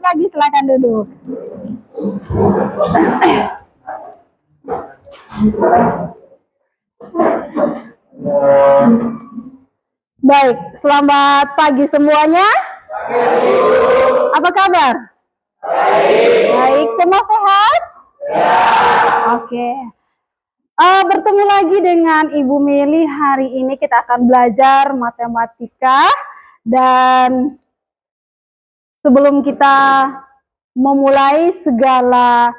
pagi, silakan duduk. Baik, selamat pagi semuanya. Apa kabar? Baik, semua sehat? Ya. Oke. Bertemu lagi dengan Ibu Meli. Hari ini kita akan belajar matematika. Dan sebelum kita memulai segala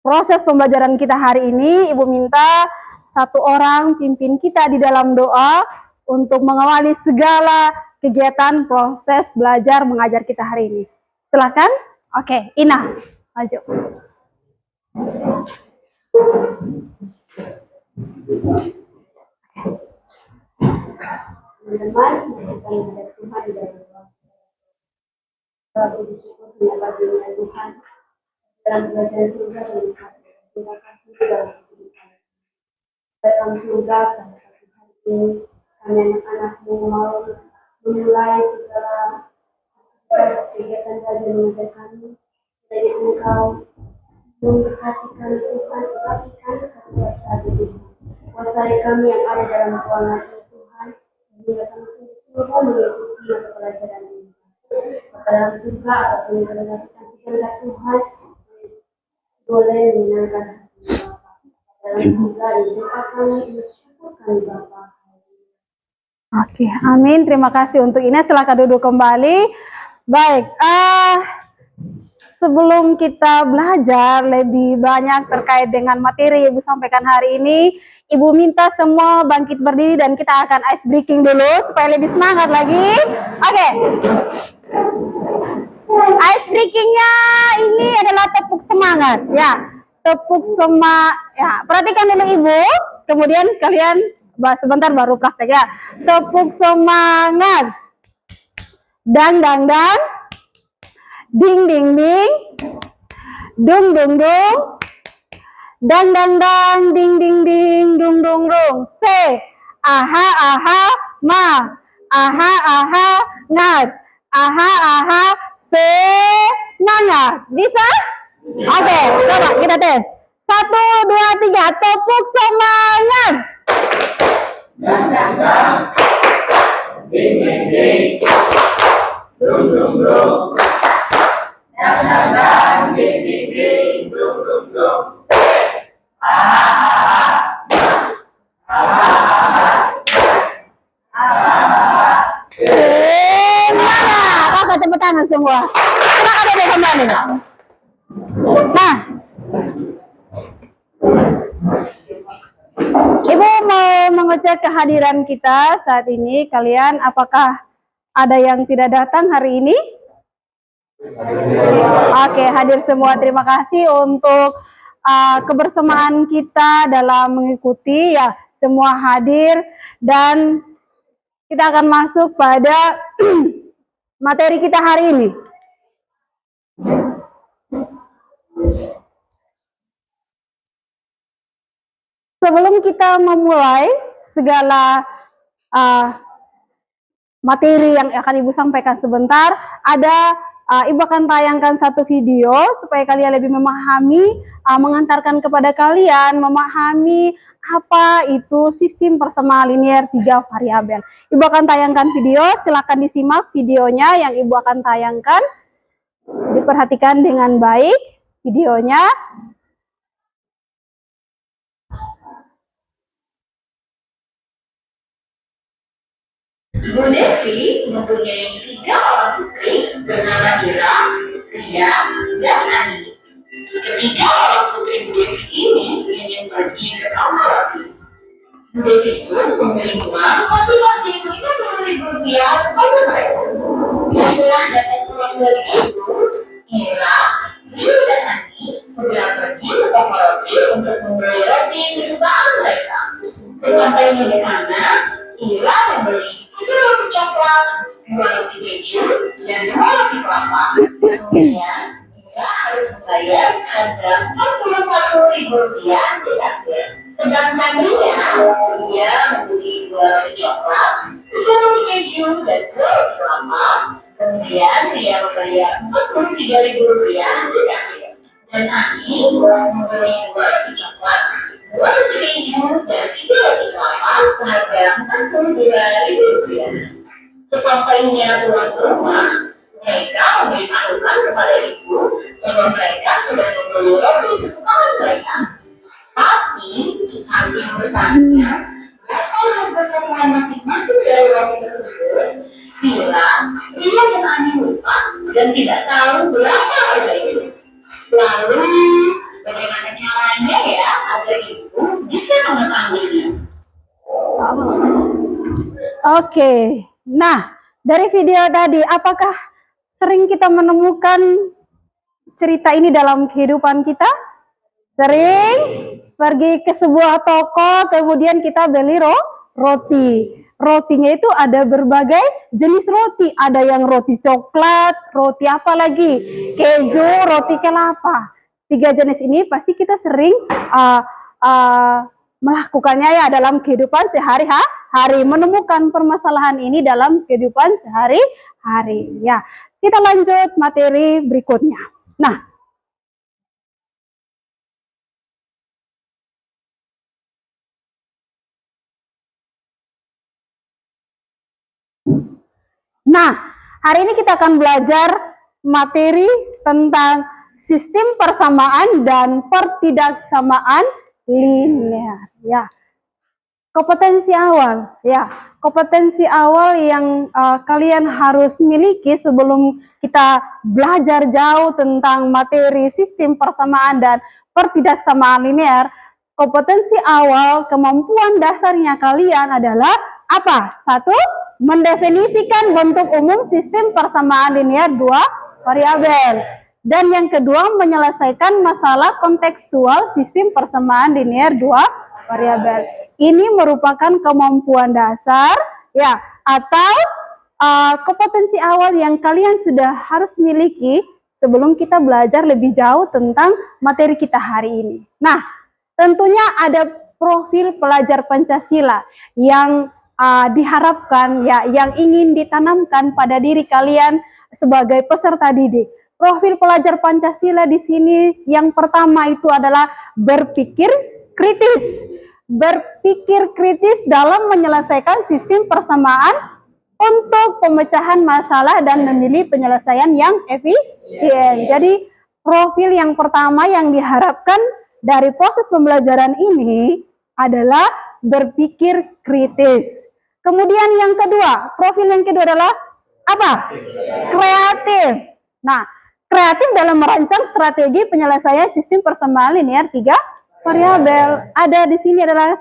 proses pembelajaran kita hari ini, Ibu minta satu orang pimpin kita di dalam doa untuk mengawali segala kegiatan proses belajar mengajar kita hari ini. Silakan. Oke, Ina, maju. Teman-teman, kita menghadap Tuhan di dalam doa. Selalu bersyukur kepada Tuhan dalam belajar surga dan terima kasih dalam kehidupan. Dalam surga pada pagi hari ini, kami anak-anakmu mau memulai segala kegiatan belajar mengajar kami. Dari Engkau memperhatikan Tuhan, perhatikan setiap saat ini. Kuasai kami yang ada dalam ruangan ini Tuhan, sehingga kami sungguh mengikuti mata pelajaran ini. Dalam surga ataupun dalam kehendak Tuhan, boleh menyenangkan hati Bapa. Dalam surga dan doa kami, bersyukur kami Bapa. Oke, amin. Terima kasih untuk Ina. Silakan duduk kembali. Baik, sebelum kita belajar lebih banyak terkait dengan materi yang Ibu sampaikan hari ini, Ibu minta semua bangkit berdiri dan kita akan ice breaking dulu supaya lebih semangat lagi. Oke. Ice breakingnya ini adalah tepuk semangat, ya. Tepuk semangat, ya. Perhatikan dulu Ibu, kemudian kalian sebentar baru praktek ya. Tepuk semangat. Dang dang dang. Ding ding ding. Dung dung dung. Dang dang dang. Ding ding ding. Dung dung dung. Se. Aha aha ma. Aha aha ngat. Aha aha semangat. Bisa? Oke, coba kita tes. 1, 2, 3. Tepuk semangat. Dang dang dang. Ding ding ding. Dung dung dung. Dang dang dang. Ding ding ding. Dung dung dung. Semangat. Oke, tepuk tangan semua. Silakan duduk kembali. Nah, Ibu mau mengecek kehadiran kita saat ini. Kalian apakah ada yang tidak datang hari ini? Oke, hadir semua. Terima kasih untuk kebersamaan kita dalam mengikuti, ya. Semua hadir dan kita akan masuk pada materi kita hari ini. Sebelum kita memulai segala materi yang akan Ibu sampaikan sebentar, Ibu akan tayangkan satu video supaya kalian lebih memahami, mengantarkan kepada kalian memahami apa itu sistem persamaan linear 3 variabel. Ibu akan tayangkan video, silakan disimak videonya yang Ibu akan tayangkan. Diperhatikan dengan baik videonya. Bu Devi mempunyai 3 orang putri bernama Ira, Ria, dan Ani. Ketiga orang putri Bu Devi ini ingin pergi ke kamar api. Bu Devi pun memberi uang masing-masing Rp50.000 pada mereka. Setelah dapat uang dari itu, Ira, Ria, dan Ani segera pergi ke kamar api untuk membeli roti kesukaan mereka. Sesampainya di sana, Ira membeli 3 roti coklat, 2 roti keju, dan 2 roti kelapa. Kemudian, Ira harus membayar seharga Rp41.000 di kasir. Sedangkan Ria membeli 2 roti coklat, 3 roti keju, dan 2 roti kelapa. Kemudian dia membayar Rp43.000 di kasir. Dan Ani membeli dua roti coklat, dua roti keju, dan tiga roti kelapa seharga Rp42.000. Sesampainya pulang ke rumah, mereka memberitahukan kepada ibu bahwa mereka sudah membeli roti kesukaan mereka. Tapi di samping bertanya berapa harga satuan masing-masing dari roti tersebut, bila dia dan Ani lupa dan tidak tahu berapa harga itu. Lalu, bagaimana caranya ya agar ibu bisa mengetahuinya? Oke. Nah, dari video tadi, apakah sering kita menemukan cerita ini dalam kehidupan kita? Sering pergi ke sebuah toko, kemudian kita beli roti. Rotinya itu ada berbagai jenis roti. Ada yang roti coklat, roti apa lagi? Keju, roti kelapa. 3 jenis ini pasti kita sering melakukannya ya dalam kehidupan sehari-hari. Menemukan permasalahan ini dalam kehidupan sehari-hari. Ya, kita lanjut materi berikutnya. Nah, hari ini kita akan belajar materi tentang sistem persamaan dan pertidaksamaan linear. Ya, kompetensi awal. Ya, kompetensi awal yang kalian harus miliki sebelum kita belajar jauh tentang materi sistem persamaan dan pertidaksamaan linear. Kompetensi awal, kemampuan dasarnya kalian adalah apa? 1. Mendefinisikan bentuk umum sistem persamaan linear 2 variabel. Dan yang kedua, menyelesaikan masalah kontekstual sistem persamaan linear 2 variabel. Ini merupakan kemampuan dasar ya atau kompetensi awal yang kalian sudah harus miliki sebelum kita belajar lebih jauh tentang materi kita hari ini. Nah, tentunya ada profil pelajar Pancasila yang diharapkan ya, yang ingin ditanamkan pada diri kalian sebagai peserta didik. Profil pelajar Pancasila di sini yang pertama itu adalah berpikir kritis. Berpikir kritis dalam menyelesaikan sistem persamaan untuk pemecahan masalah dan memilih penyelesaian yang efisien. Jadi profil yang pertama yang diharapkan dari proses pembelajaran ini adalah berpikir kritis. Kemudian yang kedua, profil yang kedua adalah apa? Kreatif. Nah, kreatif dalam merancang strategi penyelesaian sistem persamaan linear 3 variabel. Ada di sini adalah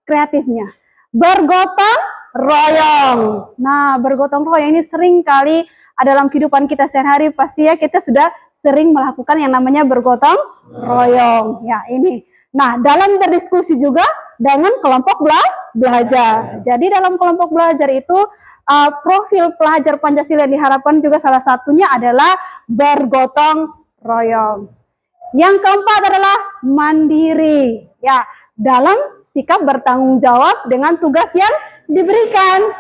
kreatifnya. Bergotong royong. Nah, bergotong royong ini sering kali dalam kehidupan kita sehari-hari pasti ya kita sudah sering melakukan yang namanya bergotong royong. Ya, ini. Nah, dalam berdiskusi juga dengan kelompok belajar. Jadi dalam kelompok belajar itu profil pelajar Pancasila yang diharapkan juga salah satunya adalah bergotong royong. Yang keempat adalah mandiri. Ya, dalam sikap bertanggung jawab dengan tugas yang diberikan.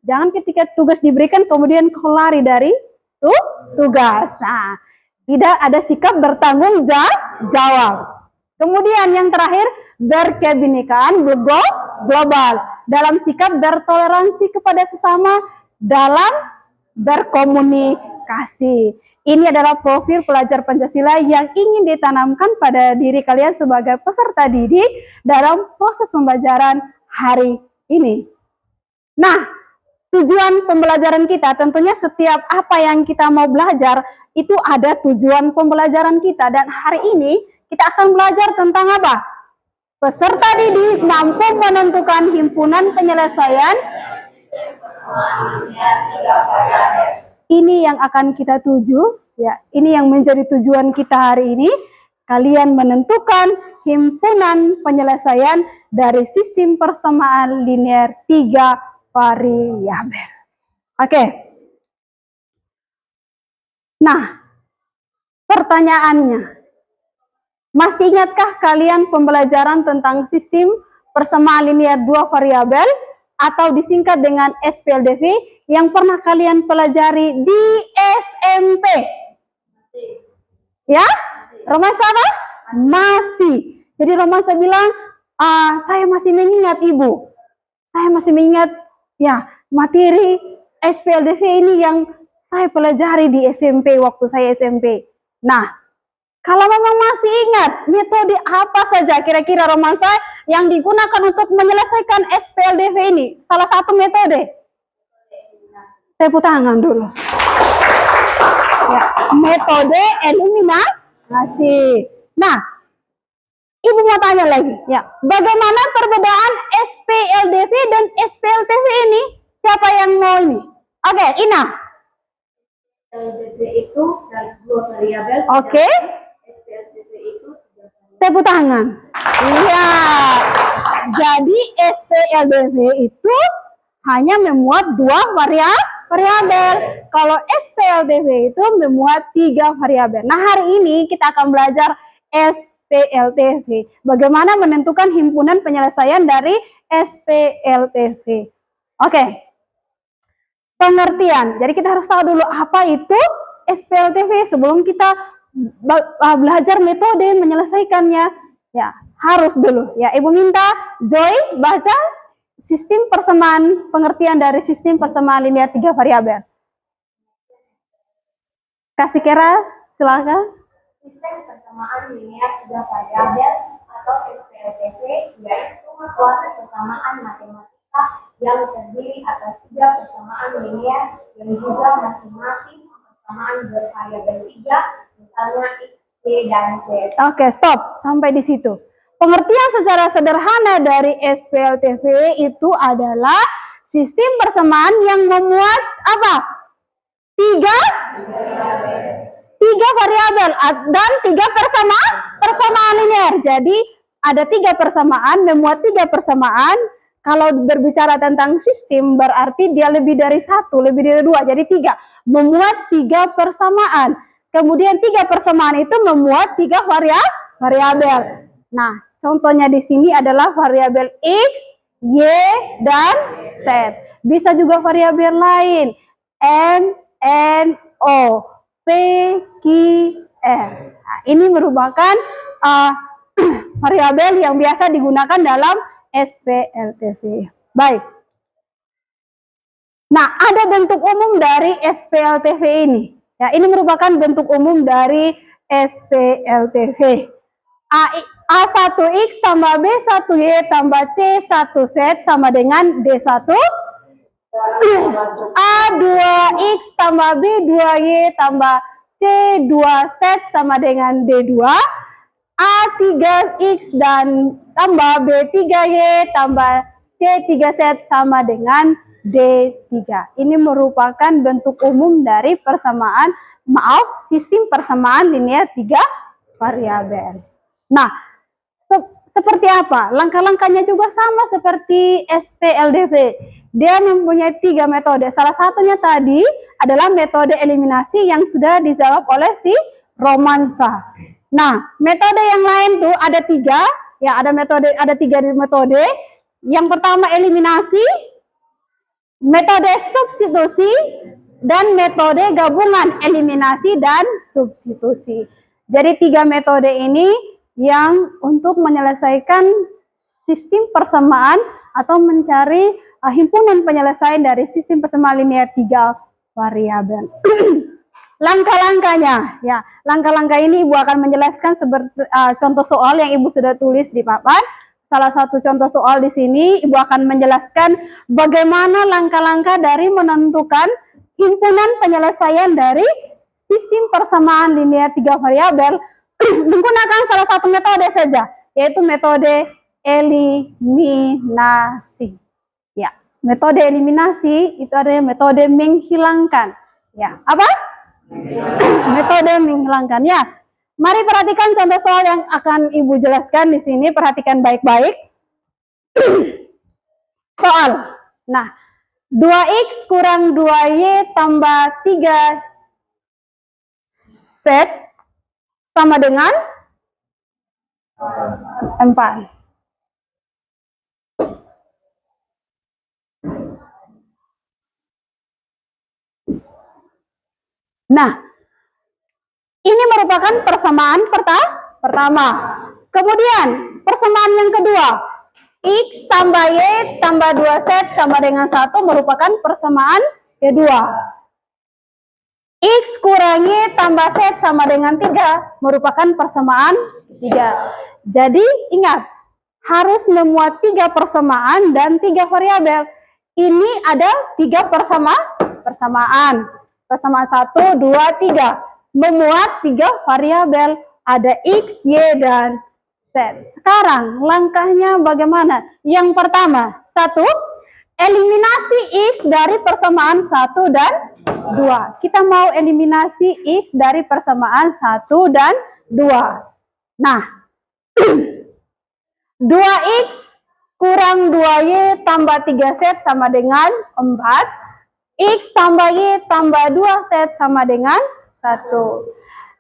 Jangan ketika tugas diberikan kemudian kau lari dari tugas. Nah, tidak ada sikap bertanggung jawab. Kemudian yang terakhir, berkebinekaan global. Dalam sikap bertoleransi kepada sesama dalam berkomunikasi. Ini adalah profil pelajar Pancasila yang ingin ditanamkan pada diri kalian sebagai peserta didik dalam proses pembelajaran hari ini. Nah, tujuan pembelajaran kita tentunya setiap apa yang kita mau belajar itu ada tujuan pembelajaran kita. Dan hari ini kita akan belajar tentang apa? Peserta didik mampu menentukan himpunan penyelesaian. Ini yang akan kita tuju, ya. Ini yang menjadi tujuan kita hari ini. Kalian menentukan himpunan penyelesaian dari sistem persamaan linear 3 variabel. Oke. Nah, pertanyaannya, masih ingatkah kalian pembelajaran tentang sistem persamaan linear 2 variabel? atau disingkat dengan SPLDV yang pernah kalian pelajari di SMP? Ya? Romansa apa? Masih. Jadi Romansa bilang, saya masih mengingat Ibu. Saya masih mengingat ya materi SPLDV ini yang saya pelajari di SMP waktu saya SMP. Nah, kalau memang masih ingat metode apa saja kira-kira Romansa yang digunakan untuk menyelesaikan SPLDV ini? Salah satu metode. Tepuk tangan dulu. Ya, metode eliminasi. Nah, Ibu mau tanya lagi, ya, bagaimana perbedaan SPLDV dan SPLTV ini? Siapa yang mau ini? Oke, Ina. SPLDV itu dua variabel. Oke. SPLDV itu Tepuk tangan. Iya. Jadi SPLDV itu hanya memuat dua variabel. Kalau SPLTV itu memuat 3 variabel. Nah, hari ini kita akan belajar SPLTV. Bagaimana menentukan himpunan penyelesaian dari SPLTV. Oke. Pengertian. Jadi kita harus tahu dulu apa itu SPLTV sebelum kita belajar metode menyelesaikannya. Ya, harus dulu. Ya, Ibu minta Joy baca sistem persamaan, pengertian dari sistem persamaan linear 3 variabel. Kasih keras, silakan. sistem persamaan linear 3 variabel atau SPLTV yaitu suatu persamaan matematika yang terdiri atas 3 persamaan linear yang juga masing-masing persamaan bervariabel 3, misalnya X, Y, dan Z. Oke, stop. Sampai di situ. Pengertian secara sederhana dari SPLTV itu adalah sistem persamaan yang memuat apa? 3 variabel dan 3 persamaan linear. Jadi ada 3 persamaan, memuat 3 persamaan. Kalau berbicara tentang sistem berarti dia lebih dari 1, lebih dari 2, jadi 3. Memuat 3 persamaan. Kemudian 3 persamaan itu memuat 3 variabel. Nah, contohnya di sini adalah variabel X, Y, dan Z. Bisa juga variabel lain, M, N, O, P, Q, R. Nah, ini merupakan variabel yang biasa digunakan dalam SPLTV. Baik. Nah, ada bentuk umum dari SPLTV ini. Ya, ini merupakan bentuk umum dari SPLTV. A1X tambah B1Y tambah C1Z sama dengan D1. A2X tambah B2Y tambah C2Z sama dengan D2. A3X dan tambah B3Y tambah C3Z sama dengan D3. Ini merupakan bentuk umum dari persamaan, sistem persamaan linear 3 variabel. Nah, seperti apa? Langkah-langkahnya juga sama seperti SPLDV. Dia mempunyai 3 metode. Salah satunya tadi adalah metode eliminasi yang sudah dijawab oleh si Romansa. Nah, metode yang lain tuh ada 3. Ya, ada 3 metode. Yang pertama eliminasi, metode substitusi, dan metode gabungan eliminasi dan substitusi. Jadi 3 metode ini yang untuk menyelesaikan sistem persamaan atau mencari himpunan penyelesaian dari sistem persamaan linear 3 variabel. Langkah-langkahnya, ya, langkah-langkah ini Ibu akan menjelaskan seperti contoh soal yang Ibu sudah tulis di papan. Salah satu contoh soal di sini Ibu akan menjelaskan bagaimana langkah-langkah dari menentukan himpunan penyelesaian dari sistem persamaan linear 3 variabel menggunakan salah satu metode saja, yaitu metode eliminasi. Ya, metode eliminasi itu adalah metode menghilangkan. Ya, apa? Metode menghilangkan. Ya, mari perhatikan contoh soal yang akan Ibu jelaskan di sini. Perhatikan baik-baik. Soal. Nah, 2X kurang 2Y tambah 3Z sama dengan 4. Nah, ini merupakan persamaan pertama. Kemudian, persamaan yang kedua, X tambah Y tambah 2Z sama dengan 1 merupakan persamaan kedua. X kurang Y tambah Z sama dengan 3 merupakan persamaan ketiga. Jadi ingat, harus memuat 3 persamaan dan 3 variabel. Ini ada 3 persamaan. Persamaan 1, 2, 3. Memuat 3 variabel. Ada X, Y, dan Z. Sekarang langkahnya bagaimana? Yang pertama, 1. Eliminasi X dari persamaan 1 dan 2. Kita mau eliminasi X dari persamaan 1 dan 2. Nah, 2X kurang 2Y tambah 3Z sama dengan 4. X tambah Y tambah 2Z sama dengan 1.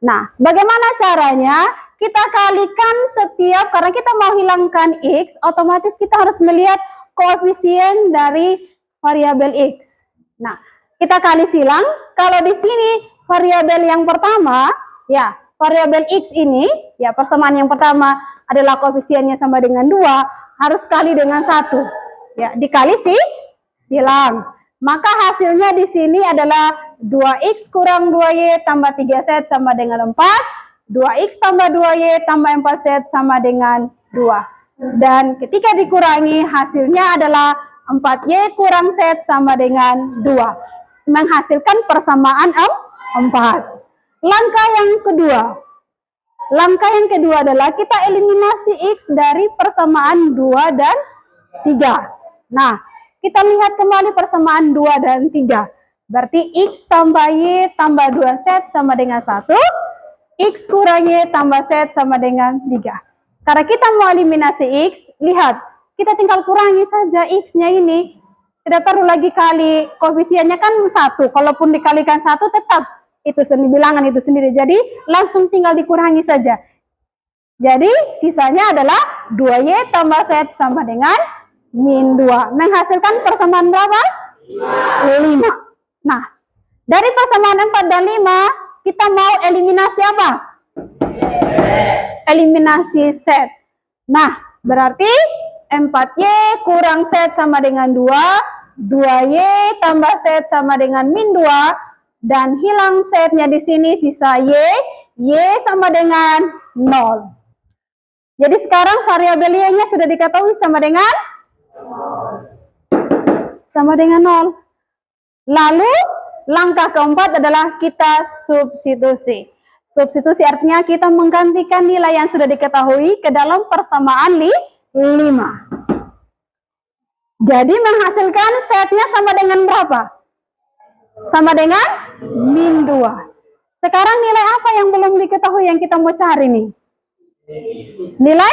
Nah, bagaimana caranya? Kita kalikan setiap, karena kita mau hilangkan X, otomatis kita harus melihat koefisien dari variabel X. Nah, kita kali silang. Kalau di sini variabel yang pertama, ya, variabel X ini, ya, persamaan yang pertama adalah koefisiennya sama dengan 2, harus kali dengan 1. Ya, dikali silang. Maka hasilnya di sini adalah 2X kurang 2Y tambah 3Z sama dengan 4. 2X tambah 2Y tambah 4Z sama dengan 2. Dan ketika dikurangi, hasilnya adalah 4Y kurang Z sama dengan 2. Menghasilkan persamaan 4. Langkah yang kedua adalah kita eliminasi X dari persamaan 2 dan 3. Nah, kita lihat kembali persamaan 2 dan 3. Berarti X tambah Y tambah 2Z sama dengan 1. X kurang Y tambah Z sama dengan 3. Karena kita mau eliminasi X, lihat, kita tinggal kurangi saja X-nya ini. Tidak perlu lagi kali, koefisiennya kan 1. Kalaupun dikalikan 1 tetap itu sendiri, bilangan itu sendiri. Jadi langsung tinggal dikurangi saja. Jadi sisanya adalah 2Y tambah Z sama dengan min 2. Menghasilkan persamaan berapa? 5. Nah, dari persamaan 4 dan 5, kita mau eliminasi apa? Eliminasi Z. Nah, berarti 4Y kurang Z sama dengan 2. 2Y tambah Z sama dengan min 2. Dan hilang Z-nya di sini, sisa Y. Y sama dengan 0. Jadi sekarang variabel Y-nya sudah diketahui sama dengan 0. Lalu langkah keempat adalah kita substitusi. Substitusi artinya kita menggantikan nilai yang sudah diketahui ke dalam persamaan 5. Jadi menghasilkan Z-nya sama dengan berapa? Sama dengan min 2. Sekarang nilai apa yang belum diketahui yang kita mau cari nih? Nilai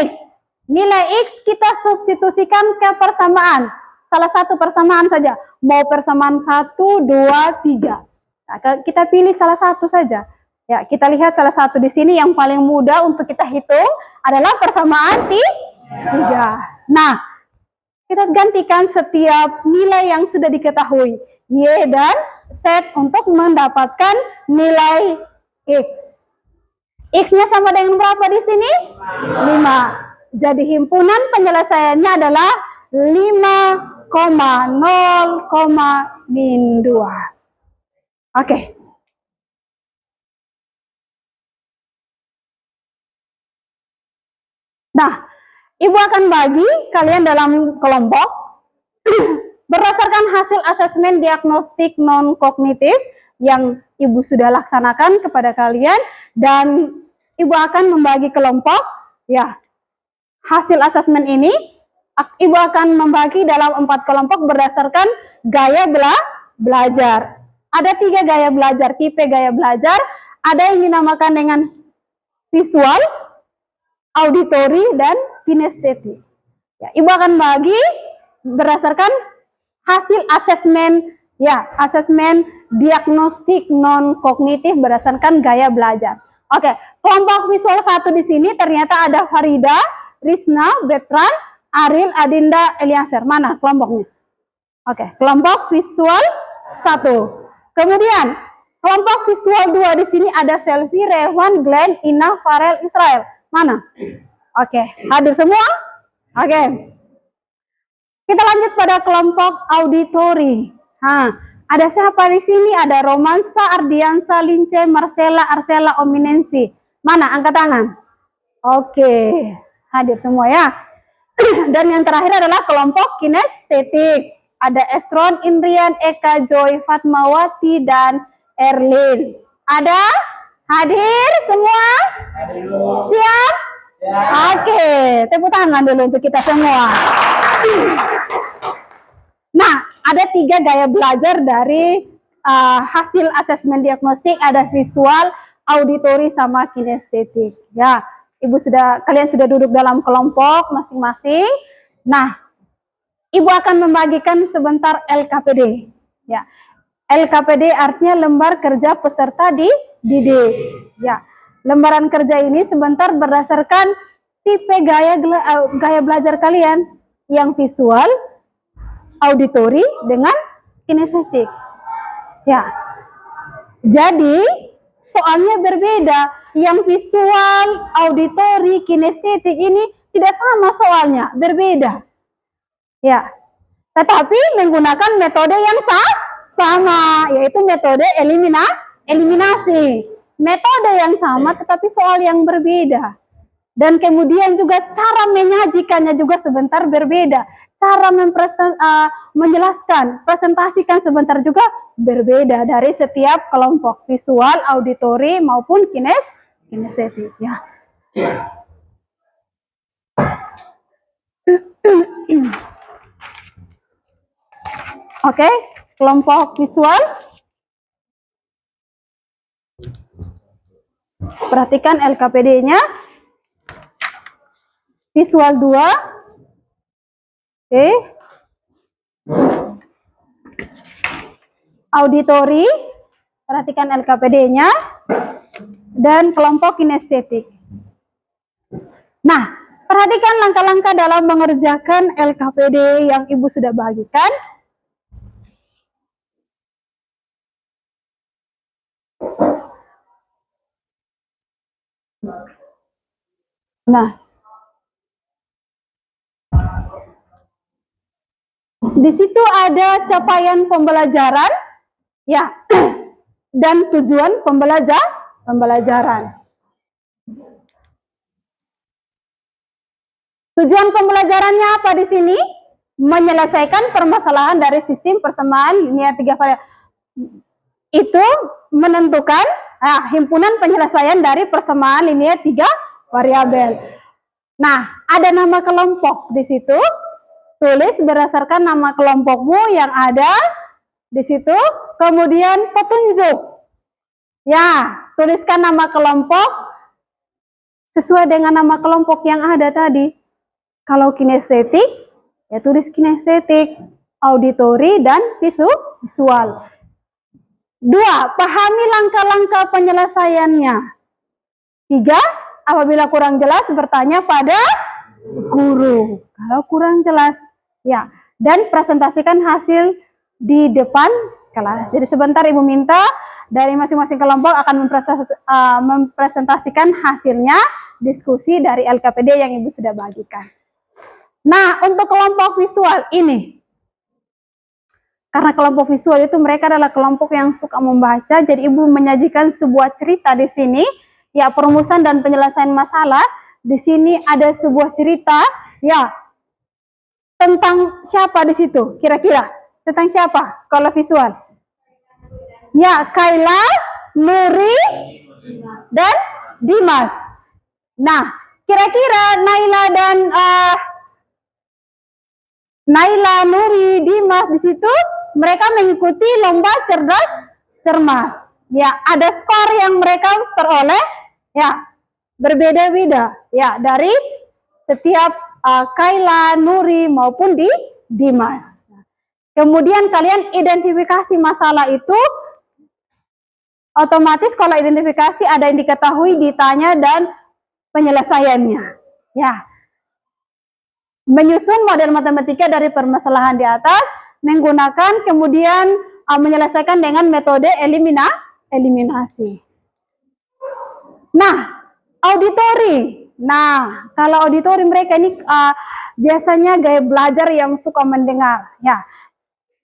X. Nilai X kita substitusikan ke persamaan. Salah satu persamaan saja. Mau persamaan 1, 2, 3. Nah, kita pilih salah satu saja. Ya, kita lihat salah satu di sini yang paling mudah untuk kita hitung adalah persamaan 3. Nah, kita gantikan setiap nilai yang sudah diketahui, Y dan Z, untuk mendapatkan nilai X. X-nya sama dengan berapa di sini? 5. Jadi himpunan penyelesaiannya adalah 5,0, min 2. Oke. Nah, Ibu akan bagi kalian dalam kelompok berdasarkan hasil asesmen diagnostik non-kognitif yang Ibu sudah laksanakan kepada kalian, dan Ibu akan membagi kelompok. Ya, hasil asesmen ini Ibu akan membagi dalam 4 kelompok berdasarkan gaya belajar. Ada 3 gaya belajar, tipe gaya belajar. Ada yang dinamakan dengan visual, auditory, dan kinestetik. Ya, Ibu akan bagi berdasarkan hasil asesmen, ya, asesmen diagnostik non kognitif berdasarkan gaya belajar. Oke, kelompok visual 1 di sini ternyata ada Farida, Risna, Betran, Aril, Adinda, Eliaser. Mana kelompoknya? Oke, kelompok visual 1. Kemudian kelompok visual 2 di sini ada Selvi, Rewan, Glenn, Ina, Farel, Israel. Mana? Oke, hadir semua? Oke. Kita lanjut pada kelompok auditori. Ada siapa di sini? Ada Romansa, Ardiansa, Lince, Marcella, Arsela, Ominensi. Mana? Angkat tangan. Oke, hadir semua ya. Dan yang terakhir adalah kelompok kinestetik. Ada Esron, Indrian, Eka, Joy, Fatmawati, dan Erlin. Ada? Hadir semua? Siap? Oke, tepuk tangan dulu untuk kita semua. Nah, ada 3 gaya belajar dari hasil asesmen diagnostik, ada visual, auditori, sama kinestetik. Ya, kalian sudah duduk dalam kelompok masing-masing. Nah, Ibu akan membagikan sebentar LKPD. Ya, LKPD artinya lembar kerja peserta didik. Ya, lembaran kerja ini sebentar berdasarkan tipe gaya belajar kalian, yang visual, auditori, dengan kinestetik. Ya, jadi soalnya berbeda. Yang visual, auditori, kinestetik ini tidak sama soalnya, berbeda. Ya, tetapi menggunakan metode yang sama, yaitu metode eliminasi. Metode yang sama, tetapi soal yang berbeda. Dan kemudian juga cara menyajikannya juga sebentar berbeda. Cara menjelaskan, presentasikan sebentar juga berbeda dari setiap kelompok visual, auditori, maupun kinestetik. Ya. Oke, kelompok visual. Perhatikan LKPD-nya. Visual 2. Oke. Auditori. Perhatikan LKPD-nya. Dan kelompok kinestetik. Nah, perhatikan langkah-langkah dalam mengerjakan LKPD yang Ibu sudah bagikan. Nah, di situ ada capaian pembelajaran, ya, dan tujuan pembelajaran. Tujuan pembelajarannya apa di sini? Menyelesaikan permasalahan dari sistem persamaan linear 3 variabel. Itu menentukan himpunan penyelesaian dari persamaan linear 3 variabel. Nah, ada nama kelompok di situ. Tulis berdasarkan nama kelompokmu yang ada di situ. Kemudian petunjuk. Ya, tuliskan nama kelompok sesuai dengan nama kelompok yang ada tadi. Kalau kinestetik, ya tulis kinestetik, auditori, dan visual. 2. Pahami langkah-langkah penyelesaiannya. 3. Apabila kurang jelas, bertanya pada guru. Kalau kurang jelas, ya. Dan presentasikan hasil di depan kelas. Jadi sebentar Ibu minta dari masing-masing kelompok akan mempresentasikan hasilnya, diskusi dari LKPD yang Ibu sudah bagikan. Nah, untuk kelompok visual ini, karena kelompok visual itu mereka adalah kelompok yang suka membaca, jadi Ibu menyajikan sebuah cerita di sini, ya, perumusan dan penyelesaian masalah. Di sini ada sebuah cerita, ya, tentang siapa di situ? Kira-kira tentang siapa? Kalau visual, ya, Kaila, Nuri, dan Dimas. Nah, kira-kira Naila, Nuri, Dimas di situ mereka mengikuti lomba cerdas cermat. Ya, ada skor yang mereka peroleh, ya, berbeda-beda, ya, dari setiap Kaila, Nuri maupun Dimas. Kemudian kalian identifikasi masalah itu. Otomatis kalau identifikasi ada yang diketahui, ditanya, dan penyelesaiannya. Ya. Menyusun model matematika dari permasalahan di atas, menggunakan kemudian menyelesaikan dengan metode eliminasi. Nah, auditori. Nah, kalau auditori mereka ini biasanya gaya belajar yang suka mendengar, ya.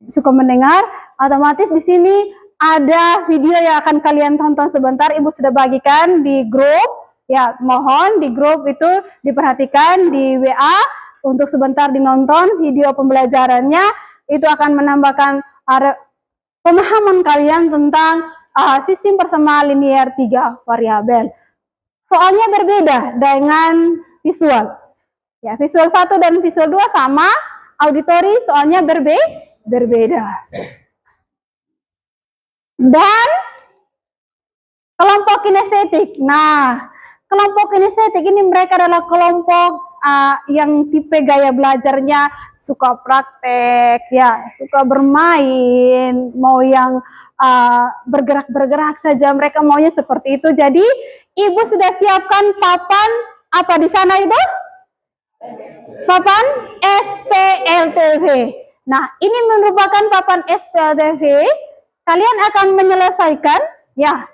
Suka mendengar, otomatis di sini ada video yang akan kalian tonton sebentar. Ibu sudah bagikan di grup, ya. Mohon di grup itu diperhatikan di WA untuk sebentar dinonton video pembelajarannya. Itu akan menambahkan pemahaman kalian tentang sistem persamaan linear 3 variabel. Soalnya berbeda dengan visual. Ya, visual 1 dan visual 2 sama, auditori soalnya berbeda. Dan kelompok kinestetik. Nah, kelompok kinestetik ini mereka adalah kelompok yang tipe gaya belajarnya suka praktek, ya, suka bermain, mau yang bergerak-bergerak saja, mereka maunya seperti itu. Jadi, Ibu sudah siapkan papan apa di sana itu? Papan SPLTV. Nah, ini merupakan papan SPLTV. Kalian akan menyelesaikan, ya,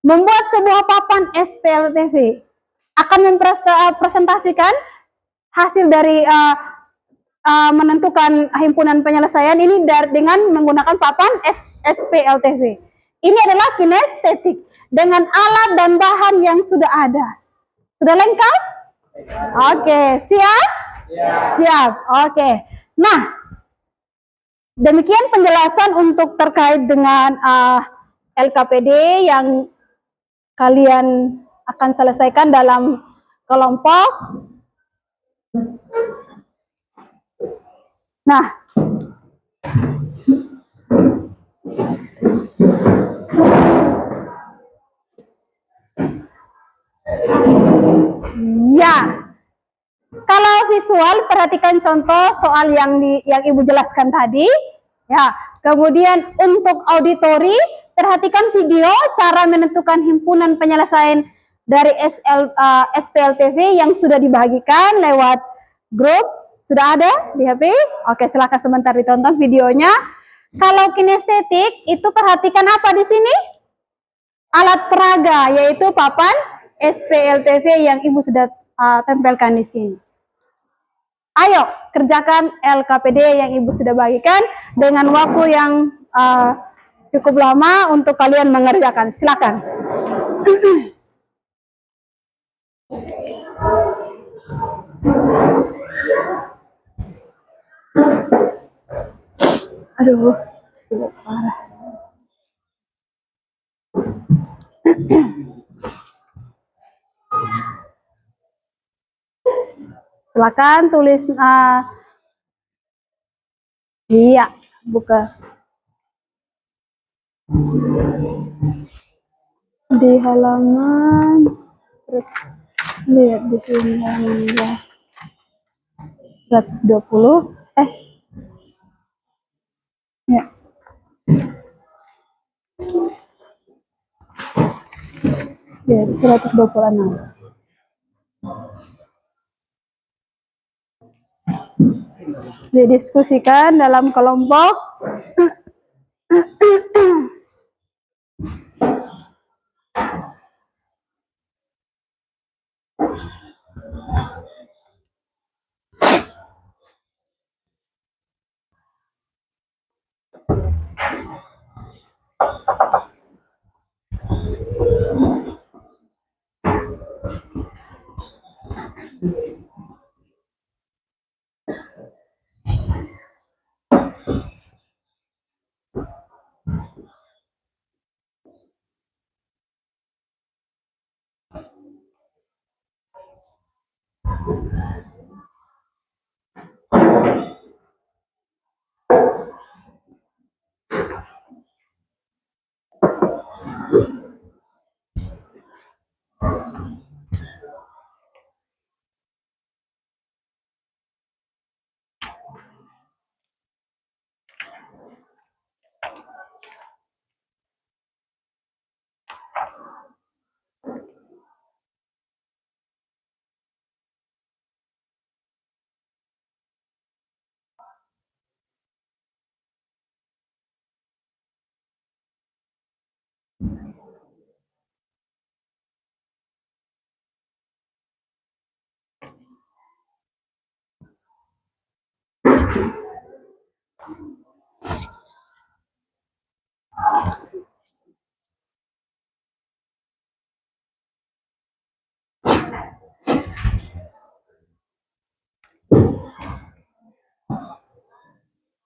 membuat sebuah papan SPLTV. Akan mempresentasikan hasil dari menentukan himpunan penyelesaian ini dengan menggunakan papan SPLTV. Ini adalah kinestetik dengan alat dan bahan yang sudah ada. Sudah lengkap? Oke, siap? Siap. Oke. Nah, demikian penjelasan untuk terkait dengan LKPD yang kalian akan selesaikan dalam kelompok. Nah, ya, kalau visual perhatikan contoh soal yang Ibu jelaskan tadi. Ya, kemudian untuk auditori perhatikan video cara menentukan himpunan penyelesaian dari SPLTV yang sudah dibagikan lewat grup. Sudah ada di HP? Oke, silakan sebentar ditonton videonya. Kalau kinestetik itu perhatikan apa di sini? Alat peraga, yaitu papan SPLTV yang Ibu sudah tempelkan di sini. Ayo kerjakan LKPD yang Ibu sudah bagikan dengan waktu yang cukup lama untuk kalian mengerjakan. Silakan. Aduh, parah. Silakan tulis iya, buka di halaman, lihat di sini halaman 120. Ya. Ya, 126. Didiskusikan dalam kelompok.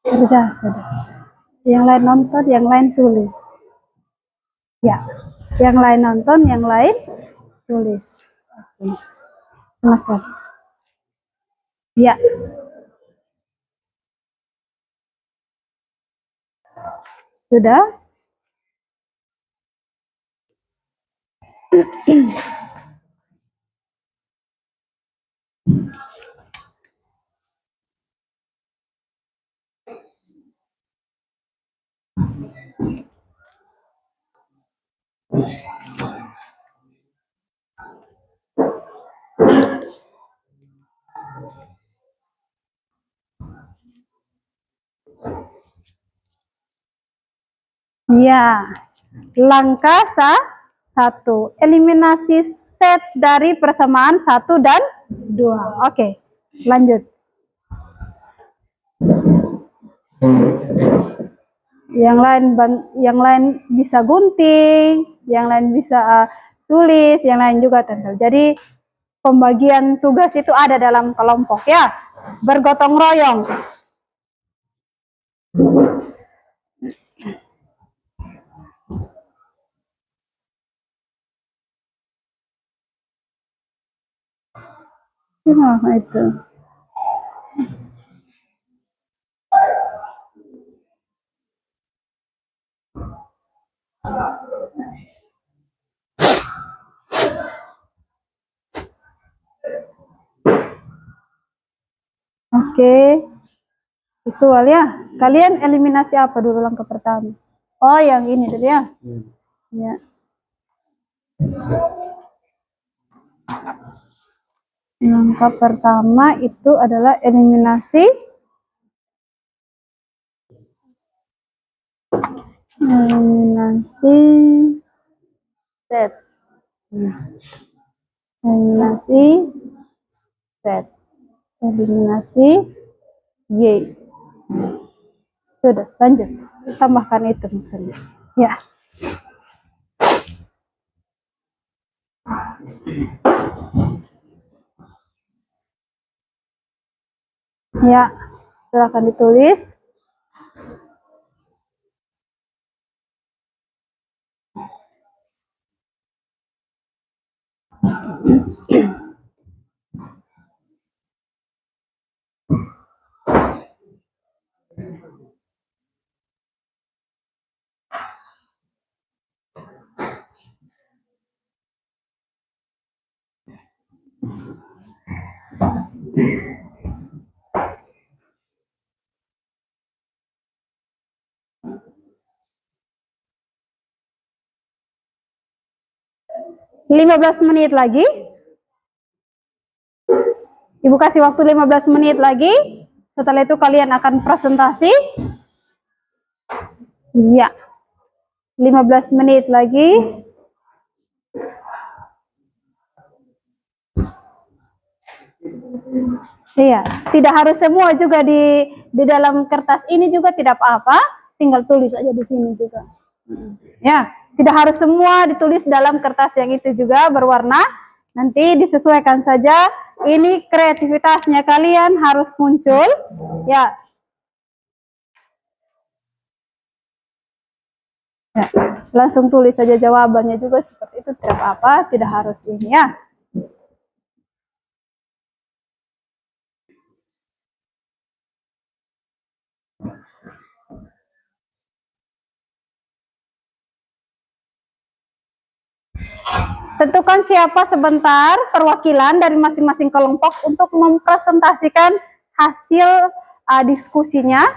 Kerja sudah. Yang lain nonton, yang lain tulis. Ya, yang lain nonton, yang lain tulis. Oke, silakan. Ya, sudah. Ya, langkah satu, eliminasi set dari persamaan 1 dan 2. Oke, lanjut. Yang lain bisa gunting, yang lain bisa tulis, yang lain juga tempel. Jadi pembagian tugas itu ada dalam kelompok ya, bergotong royong. Gimana itu? Oke, visual ya. Kalian eliminasi apa dulu langkah pertama? Oh, yang ini dulu ya. Ya. Langkah pertama itu adalah eliminasi set. Eliminasi set. Eliminasi Y. Sudah, lanjut. Tambahkan itu maksudnya. Ya. Ya, silakan ditulis. Lima 15 menit lagi. Ibu kasih waktu 15 menit lagi. Setelah itu kalian akan presentasi. Ya. 15 menit lagi. Iya, tidak harus semua juga di dalam kertas ini juga tidak apa-apa, tinggal tulis aja di sini juga. Ya, tidak harus semua ditulis dalam kertas yang itu juga berwarna. Nanti disesuaikan saja. Ini kreativitasnya kalian harus muncul. Ya. Ya, langsung tulis saja jawabannya juga seperti itu, tidak apa-apa, tidak harus ini ya. Tentukan siapa sebentar perwakilan dari masing-masing kelompok untuk mempresentasikan hasil diskusinya.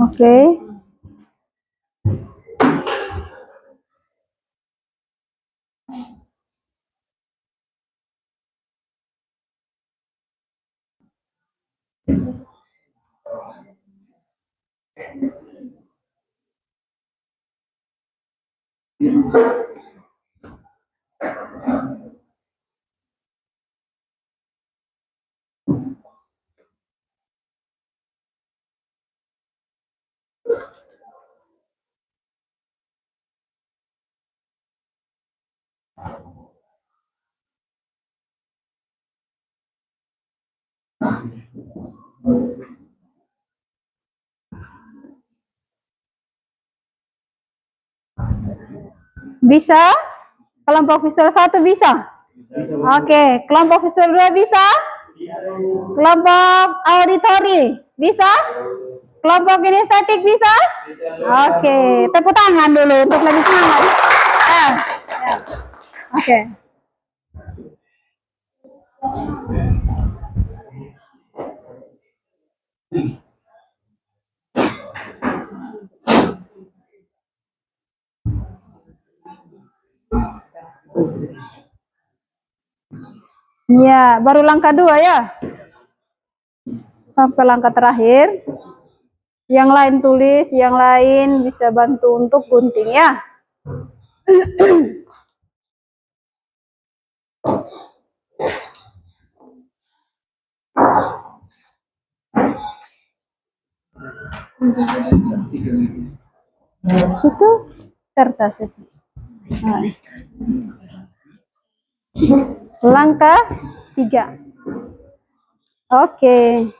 Oke. Bisa? Kelompok visual 1 bisa? Oke, kelompok visual 2 bisa? Kelompok auditori bisa? Kelompok kinestetik bisa? Oke, tepuk tangan dulu untuk lebih semangat. Ya. Oke. Ya, baru langkah 2 ya. Sampai langkah terakhir. Yang lain tulis, yang lain bisa bantu untuk gunting ya. Itu kertas itu. Nah. Langkah 3. Oke.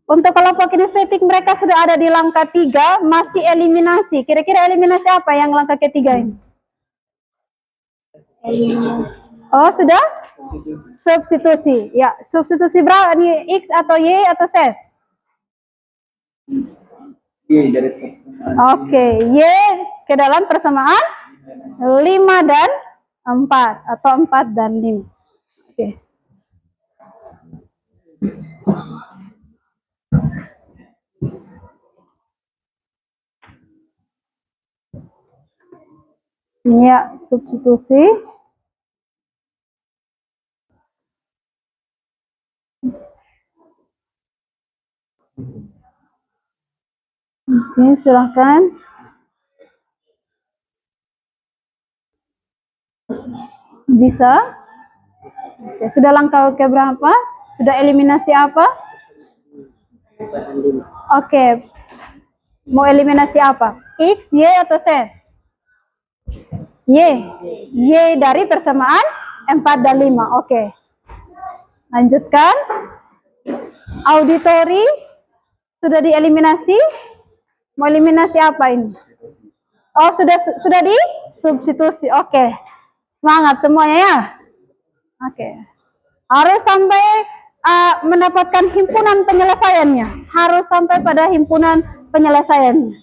Untuk kelompok kinestetik mereka sudah ada di langkah 3, masih eliminasi. Kira-kira eliminasi apa yang langkah ketiga ini? Oh, sudah? Substitusi. Ya, substitusi berapa nih? X atau Y atau Z? Oke, Y ke dalam persamaan 5 dan 4 atau 4 dan 5. Oke. Ya, substitusi. Oke, silahkan. Bisa? Oke, sudah langkah ke berapa? Sudah eliminasi apa? Oke. Mau eliminasi apa? X, Y, atau Z? Y. Y dari persamaan 4 dan 5. Oke. Lanjutkan. Auditori sudah dieliminasi. Mau eliminasi apa ini? Oh, sudah di substitusi. Oke. Semangat semuanya ya. Oke. Harus sampai mendapatkan himpunan penyelesaiannya. Harus sampai pada himpunan penyelesaiannya.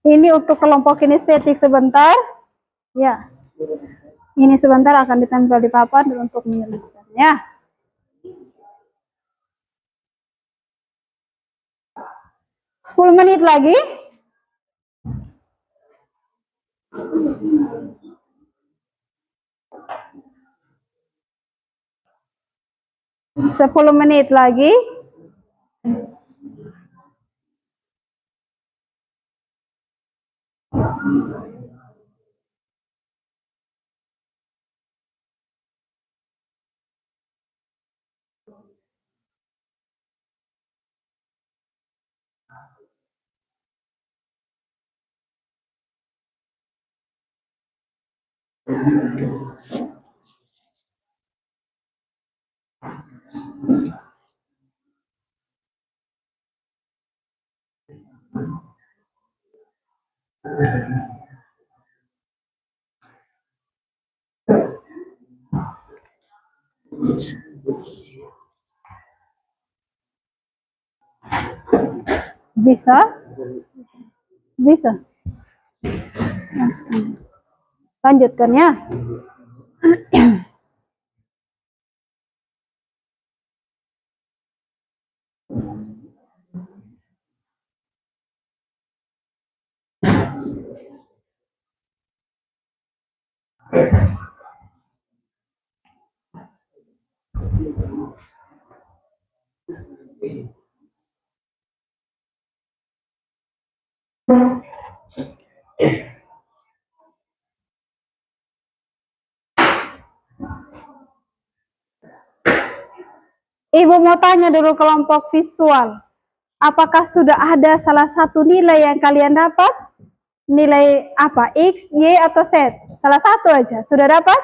Ini untuk kelompok kinestetik sebentar. Ya. Ini sebentar akan ditempel di papan untuk menyelesaikannya. 10 menit lagi. Sepuluh menit lagi. Bisa? Bisa. Lanjutkan ya. Ibu mau tanya dulu kelompok visual. Apakah sudah ada salah satu nilai yang kalian dapat? Nilai apa? X, Y, atau Z? Salah satu aja. Sudah dapat?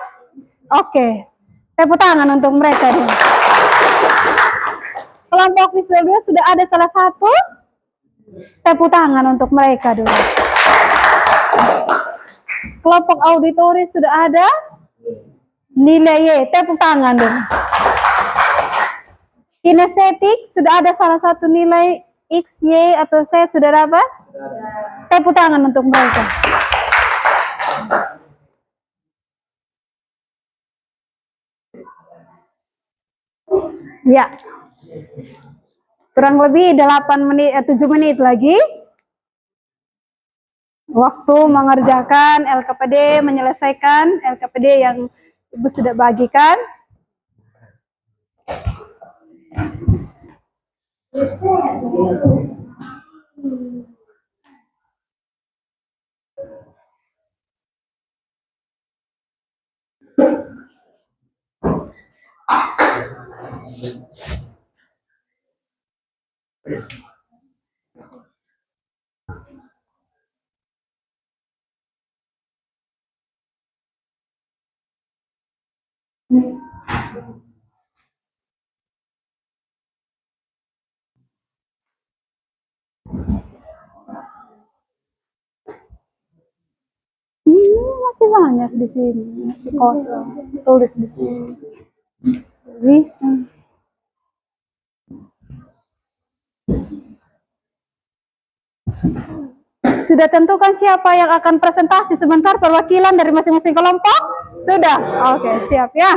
Oke. Tepuk tangan untuk mereka dulu. Kelompok visual 2 sudah ada salah satu? Tepuk tangan untuk mereka dulu. Kelompok auditori sudah ada? Nilai Y. Tepuk tangan dulu. Kinestetik sudah ada salah satu nilai X, Y, atau Z? Sudah dapat? Tepuk tangan untuk mereka. Ya. Kurang lebih 7 menit lagi. Waktu mengerjakan LKPD, menyelesaikan LKPD yang Ibu sudah bagikan. Ini masih banyak di sini, masih kosong. Tulis di sini. Bisa. Sudah tentukan siapa yang akan presentasi sebentar perwakilan dari masing-masing kelompok? Sudah? Oke, siap ya.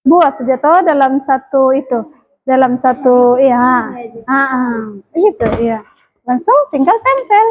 Buat saja toh dalam satu itu, dalam satu ya, itu ya, langsung tinggal tempel.